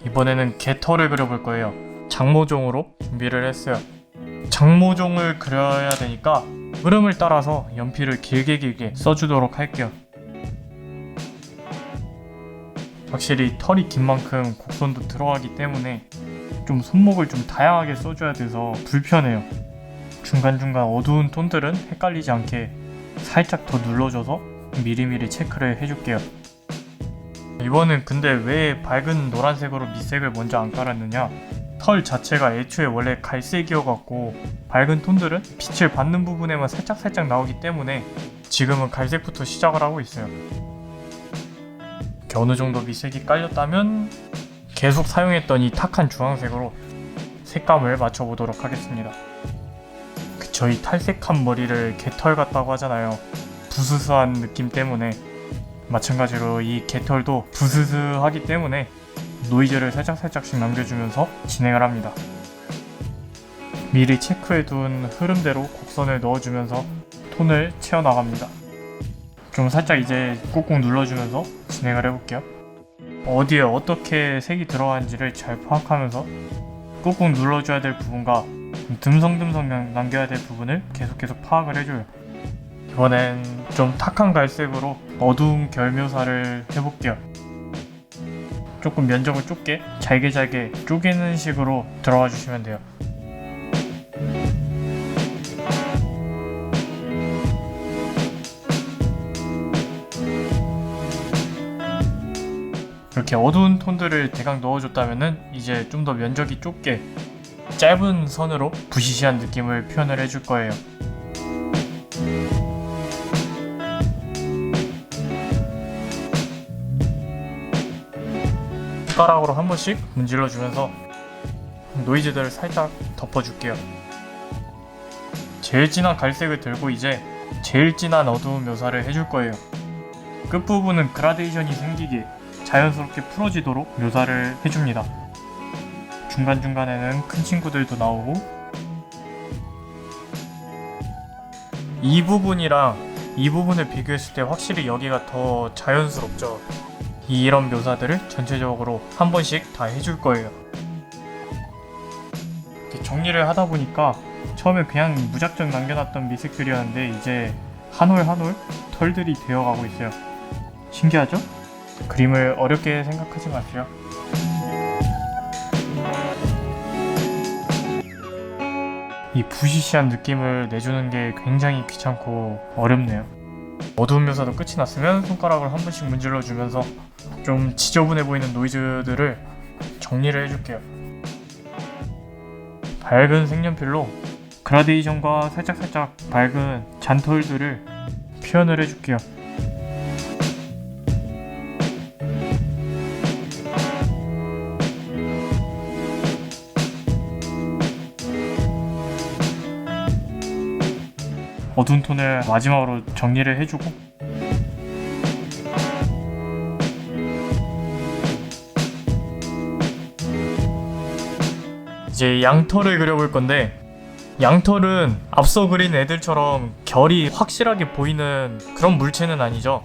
이번에는 개털을 그려볼 거예요. 장모종으로 준비를 했어요. 장모종을 그려야 되니까 흐름을 따라서 연필을 길게 써주도록 할게요. 확실히 털이 긴 만큼 곡선도 들어가기 때문에 좀 손목을 좀 다양하게 써줘야 돼서 불편해요. 중간중간 어두운 톤들은 헷갈리지 않게 살짝 더 눌러줘서 미리미리 체크를 해줄게요. 이번엔 근데 왜 밝은 노란색으로 밑색을 먼저 안 깔았느냐, 털 자체가 애초에 원래 갈색이어갖고 밝은 톤들은 빛을 받는 부분에만 살짝 나오기 때문에 지금은 갈색부터 시작을 하고 있어요. 이렇게 어느 정도 밑색이 깔렸다면 계속 사용했던 이 탁한 주황색으로 색감을 맞춰보도록 하겠습니다. 저희 탈색한 머리를 개털 같다고 하잖아요. 부스스한 느낌 때문에 마찬가지로 이 개털도 부스스하기 때문에 노이즈를 살짝씩 남겨주면서 진행을 합니다. 미리 체크해둔 흐름대로 곡선을 넣어주면서 톤을 채워나갑니다. 좀 살짝 이제 꾹꾹 눌러주면서 진행을 해볼게요. 어디에 어떻게 색이 들어가는지를 잘 파악하면서 꾹꾹 눌러줘야 될 부분과 듬성듬성 남겨야 될 부분을 계속 파악을 해줘요. 이번엔 좀 탁한 갈색으로 어두운 결 묘사를 해볼게요. 조금 면적을 좁게 잘게 쪼개는 식으로 들어가 주시면 돼요. 이렇게 어두운 톤들을 대강 넣어줬다면은 이제 좀 더 면적이 좁게 짧은 선으로 부시시한 느낌을 표현을 해줄 거예요. 숟가락으로 한 번씩 문질러주면서 노이즈들을 살짝 덮어줄게요. 제일 진한 갈색을 들고 이제 제일 진한 어두운 묘사를 해줄 거예요. 끝부분은 그라데이션이 생기게 자연스럽게 풀어지도록 묘사를 해줍니다. 중간중간에는 큰 친구들도 나오고, 이 부분이랑 이 부분을 비교했을 때 확실히 여기가 더 자연스럽죠. 이런 묘사들을 전체적으로 한 번씩 다 해줄 거예요. 이렇게 정리를 하다 보니까 처음에 그냥 무작정 남겨놨던 밑색들이었는데 이제 한 올 한 올 털들이 되어가고 있어요. 신기하죠? 그림을 어렵게 생각하지 마세요. 이 부시시한 느낌을 내주는 게 굉장히 귀찮고 어렵네요. 어두운 묘사도 끝이 났으면 손가락을 한 번씩 문질러주면서 좀 지저분해 보이는 노이즈들을 정리를 해줄게요. 밝은 색연필로 그라데이션과 살짝 밝은 잔털들을 표현을 해줄게요. 어두운 톤을 마지막으로 정리를 해주고, 이제 양털을 그려볼 건데, 양털은 앞서 그린 애들처럼 결이 확실하게 보이는 그런 물체는 아니죠.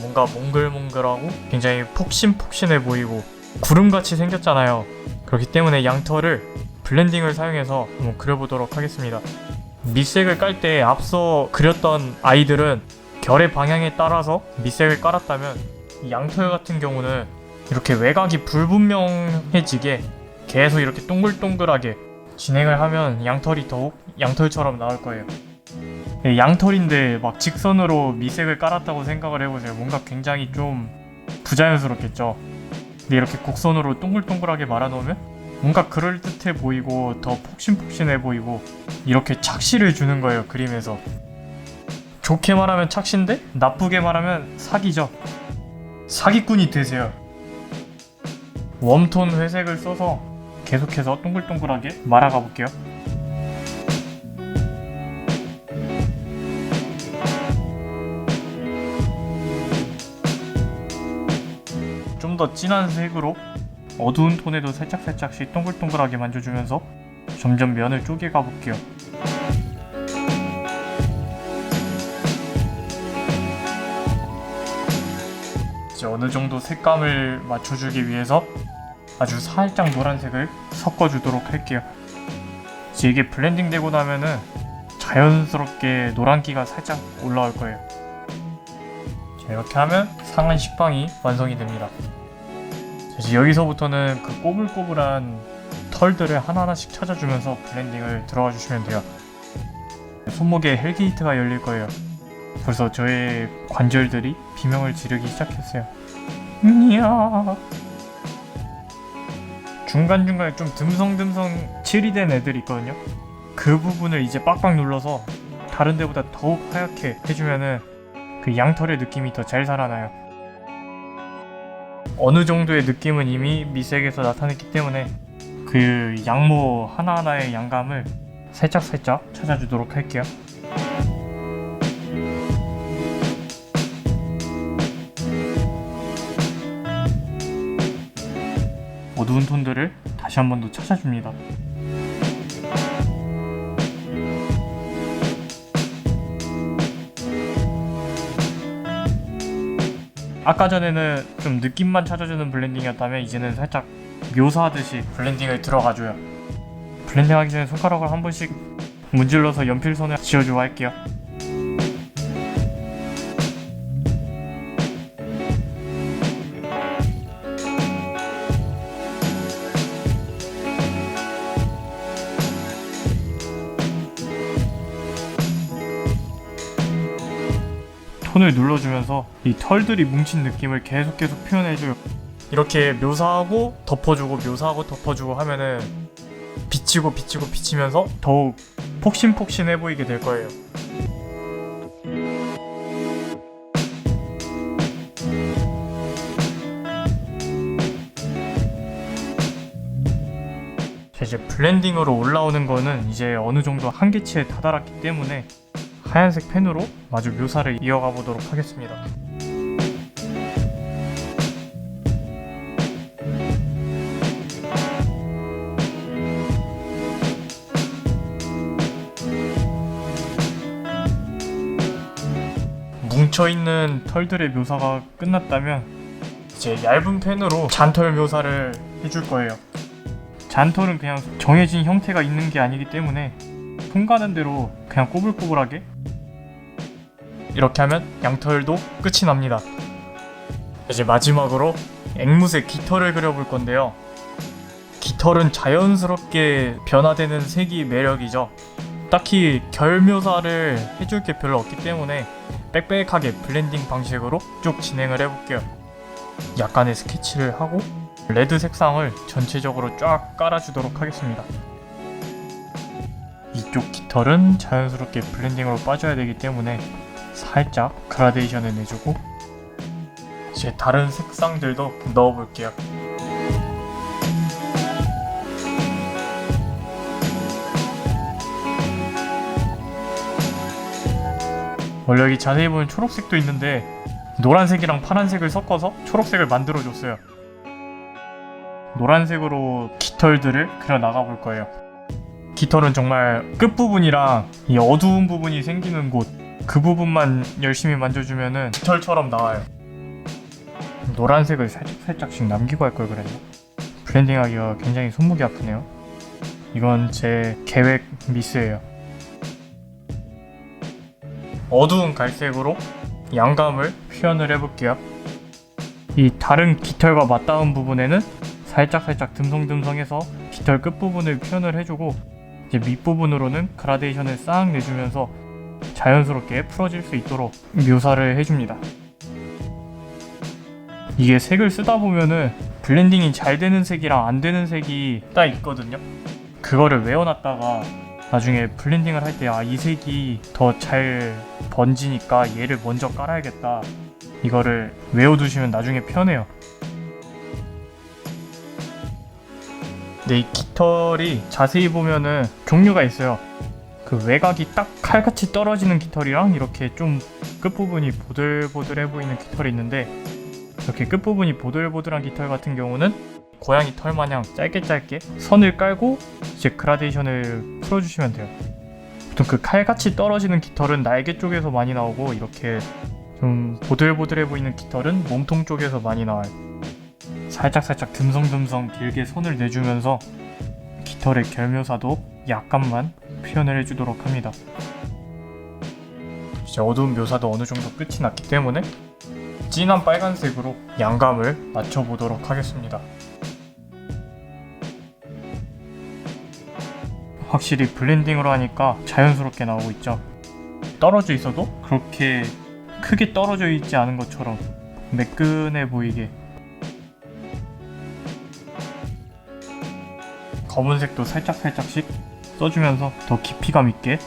뭔가 몽글몽글하고 굉장히 폭신폭신해 보이고 구름같이 생겼잖아요. 그렇기 때문에 양털을 블렌딩을 사용해서 한번 그려보도록 하겠습니다. 밑색을 깔 때 앞서 그렸던 아이들은 결의 방향에 따라서 밑색을 깔았다면 이 양털 같은 경우는 이렇게 외곽이 불분명해지게 계속 이렇게 동글동글하게 진행을 하면 양털이 더욱 양털처럼 나올 거예요. 양털인데 막 직선으로 밑색을 깔았다고 생각을 해보세요. 뭔가 굉장히 좀 부자연스럽겠죠. 근데 이렇게 곡선으로 동글동글하게 말아놓으면 뭔가 그럴듯해 보이고 더 폭신폭신해 보이고 이렇게 착시를 주는 거예요, 그림에서. 좋게 말하면 착시인데 나쁘게 말하면 사기죠. 사기꾼이 되세요. 웜톤 회색을 써서 계속해서 동글동글하게 말아가 볼게요. 좀 더 진한 색으로 어두운 톤에도 살짝씩 동글동글하게 만져주면서 점점 면을 쪼개 가볼게요. 이제 어느 정도 색감을 맞춰주기 위해서 아주 살짝 노란색을 섞어주도록 할게요. 이제 이게 블렌딩 되고 나면은 자연스럽게 노란기가 살짝 올라올 거예요. 자, 이렇게 하면 상한 식빵이 완성이 됩니다. 자, 이제 여기서부터는 그 꼬불꼬불한 털들을 하나하나씩 찾아주면서 블렌딩을 들어가 주시면 돼요. 손목에 헬게이트가 열릴 거예요. 벌써 저의 관절들이 비명을 지르기 시작했어요. 이야. 중간중간에 좀 듬성듬성 칠이 된 애들이 있거든요. 그 부분을 이제 빡빡 눌러서 다른 데보다 더욱 하얗게 해주면은 그 양털의 느낌이 더 잘 살아나요. 어느 정도의 느낌은 이미 미색에서 나타냈기 때문에 그 양모 하나하나의 양감을 살짝살짝 찾아주도록 할게요. 어두운 톤들을 다시 한 번 더 찾아줍니다. 아까 전에는 좀 느낌만 찾아주는 블렌딩이었다면 이제는 살짝 묘사하듯이 블렌딩을 들어가줘요. 블렌딩하기 전에 손가락을 한 번씩 문질러서 연필선을 지워주고 할게요. 톤을 눌러주면서 이 털들이 뭉친 느낌을 계속 표현해줘요. 이렇게 묘사하고 덮어주고 묘사하고 덮어주고 하면은 비치면서 더욱 폭신폭신해 보이게 될 거예요. 이제 블렌딩으로 올라오는 거는 이제 어느 정도 한계치에 다다랐기 때문에 하얀색 펜으로 마주 묘사를 이어가 보도록 하겠습니다. 뭉쳐있는 털들의 묘사가 끝났다면 이제 얇은 펜으로 잔털 묘사를 해줄 거예요. 잔털은 그냥 정해진 형태가 있는 게 아니기 때문에 손 가는 대로 그냥 꼬불꼬불하게 이렇게 하면 양털도 끝이 납니다. 이제 마지막으로 앵무새 깃털을 그려볼 건데요. 깃털은 자연스럽게 변화되는 색이 매력이죠. 딱히 결 묘사를 해줄 게 별로 없기 때문에 빽빽하게 블렌딩 방식으로 쭉 진행을 해볼게요. 약간의 스케치를 하고 레드 색상을 전체적으로 쫙 깔아주도록 하겠습니다. 이쪽 깃털은 자연스럽게 블렌딩으로 빠져야 되기 때문에 살짝 그라데이션을 내주고 이제 다른 색상들도 넣어볼게요. 원래 여기 자세히 보면 초록색도 있는데 노란색이랑 파란색을 섞어서 초록색을 만들어줬어요. 노란색으로 깃털들을 그려 나가볼 거예요. 깃털은 정말 끝부분이랑 이 어두운 부분이 생기는 곳, 그 부분만 열심히 만져주면은 깃털처럼 나와요. 노란색을 살짝씩 남기고 할 걸 그랬나? 블렌딩하기가 굉장히 손목이 아프네요. 이건 제 계획 미스예요. 어두운 갈색으로 양감을 표현을 해볼게요. 이 다른 깃털과 맞닿은 부분에는 살짝 듬성듬성해서 깃털 끝부분을 표현을 해주고 이제 밑부분으로는 그라데이션을 싹 내주면서 자연스럽게 풀어질 수 있도록 묘사를 해줍니다. 이게 색을 쓰다 보면은 블렌딩이 잘 되는 색이랑 안 되는 색이 딱 있거든요. 그거를 외워놨다가 나중에 블렌딩을 할 때 이 색이 더 잘 번지니까 얘를 먼저 깔아야겠다, 이거를 외워두시면 나중에 편해요. 근데 이 깃털이 자세히 보면은 종류가 있어요. 그 외곽이 딱 칼같이 떨어지는 깃털이랑 이렇게 좀 끝부분이 보들보들해 보이는 깃털이 있는데, 이렇게 끝부분이 보들보들한 깃털 같은 경우는 고양이 털 마냥 짧게 선을 깔고 이제 그라데이션을 풀어주시면 돼요. 보통 그 칼같이 떨어지는 깃털은 날개 쪽에서 많이 나오고, 이렇게 좀 보들보들해 보이는 깃털은 몸통 쪽에서 많이 나와요. 살짝살짝 듬성듬성 길게 손을 내주면서 깃털의 결묘사도 약간만 표현을 해주도록 합니다. 이제 어두운 묘사도 어느 정도 끝이 났기 때문에 진한 빨간색으로 양감을 맞춰보도록 하겠습니다. 확실히 블렌딩으로 하니까 자연스럽게 나오고 있죠. 떨어져 있어도 그렇게 크게 떨어져 있지 않은 것처럼 매끈해 보이게. 검은색도 살짝씩 써주면서 더 깊이감 있게.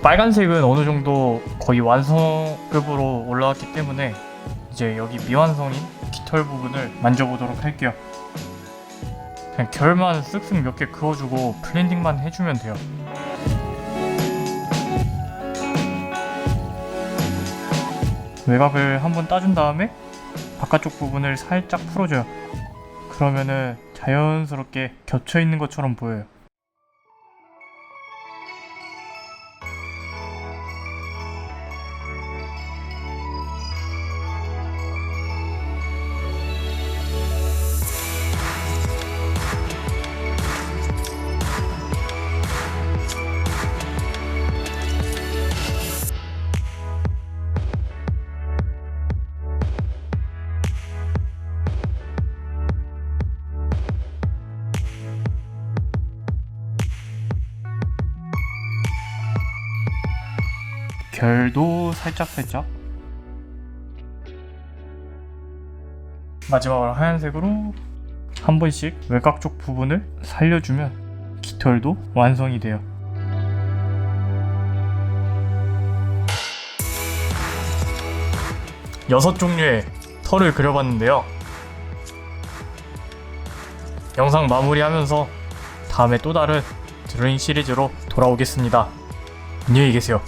빨간색은 어느 정도 거의 완성급으로 올라왔기 때문에 이제 여기 미완성인 깃털 부분을 만져보도록 할게요. 그냥 결만 쓱쓱 몇 개 그어주고 블렌딩만 해주면 돼요. 외곽을 한번 따준 다음에 바깥쪽 부분을 살짝 풀어줘요. 그러면은 자연스럽게 겹쳐있는 것처럼 보여요. 결도 살짝살짝. 마지막으로 하얀색으로 한 번씩 외곽 쪽 부분을 살려주면 깃털도 완성이 돼요. 여섯 종류의 털을 그려봤는데요. 영상 마무리하면서 다음에 또 다른 드로잉 시리즈로 돌아오겠습니다. 안녕히 계세요.